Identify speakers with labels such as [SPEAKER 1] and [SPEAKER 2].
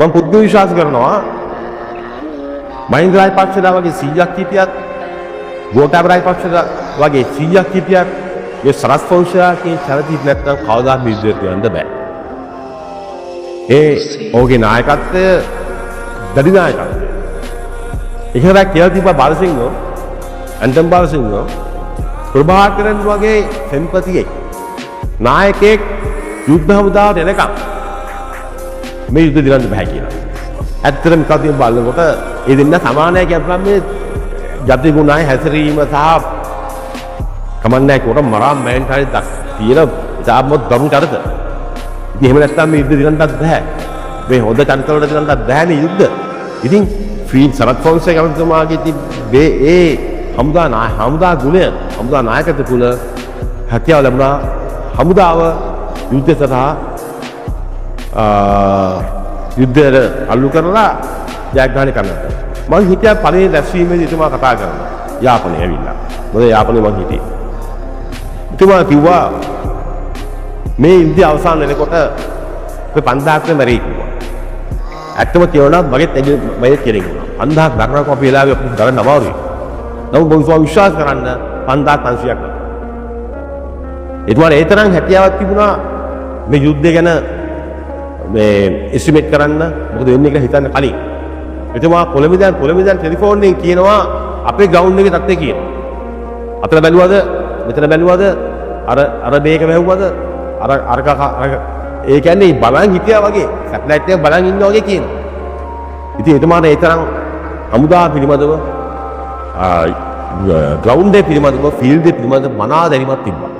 [SPEAKER 1] මම පුදුම විශ්වාස කරනවා මහින්ද රාජපක්ෂලා වගේ 100ක් හිටියත් ගෝඨාභය රාජපක්ෂලා වගේ 100ක් හිටියත් මේ සරත් ෆොන්සේකාගේ චරිතය නැත්තම් කවදාත් විද්‍යාවට යන්න බෑ. ඔහුගේ නායකත්වය දැඩි නායකත්වය. ඒකලා කියලා තිබ්බා බාලසිංහ ඇන්ටන් බාලසිංහ ප්‍රභාකරන් වගේ සෙන්පතියෙක් නායකයෙක් යුද්ධ හමුදාවට එනකම් මේ යුද්ධ දිනන්න බෑ කියලා. ඇත්තටම කතිය බලනකොට ඒ දෙන්න සමානයි කියපුවම මේ ජාති ගුණයි හැසිරීම සහ කමන්නේ කොට මරා මෑන්ටයි තියෙන සාම දරු චරිත. ඉතින් එහෙම නැත්නම් මේ යුද්ධ දිනන්නත් බෑ. මේ හොඳ චරිතවලට දිනන්නත් බෑනේ යුද්ධ. ඉතින් ෆීල් සරත් ෆොන්සේකා කමතුමාගේ තිබ්බේ ඒ හමුදා ගුණය හමුදා නායකත්ව තුළ හැකියාව ලැබුණා හමුදාව යුද්ධ සඳහා යුද්ධයට අල්ලු කරලා ජයග්‍රහණය කරනවා. මම හිතියා පළවෙනි දැස්වීමේදී එතුමා කතා කරනවා යාපනයේ ඇවිල්ලා. මොකද යාපනයේ මම හිටියේ. එතුමා කිව්වා මේ යුද්ධය අවසන් වෙනකොට අපි 5000ක් මැරෙයි කිව්වා. ඇත්තම කියනවා මගෙත් කෙනෙක් වුණා. 5000ක් මරනකොට අපි වෙලාවෙ අපි ගලන්න අමාරුයි. නමුත් මම විශ්වාස කරන්න 5500ක්. එතුමාට ඒ තරම් හැකියාවක් තිබුණා මේ යුද්ධය ගැන මේ එස්ටිමේට් කරන්න මොකද වෙන්නේ කියලා හිතන්න කලින්. එතුමා කොළඹින්දන් ටෙලිෆෝන් එකෙන් කියනවා අපේ ග්‍රවුන්ඩ් එකේ තත්ත්වය කියනවා. අතන බැලුවද මෙතන බැලුවද අර මේක වැහුවද අර ඒ කියන්නේ බලන් හිටියා වගේ සැටලයිට් එක බලන් ඉන්නවා වගේ කියනවා. ඉතින් එතුමාට ඒ තරම් හමුදා පිළිබඳව ග්‍රවුන්ඩ් එක පිළිබඳව ෆීල්ඩ් එක පිළිබඳව මනා දැනීමක් තිබ්බා.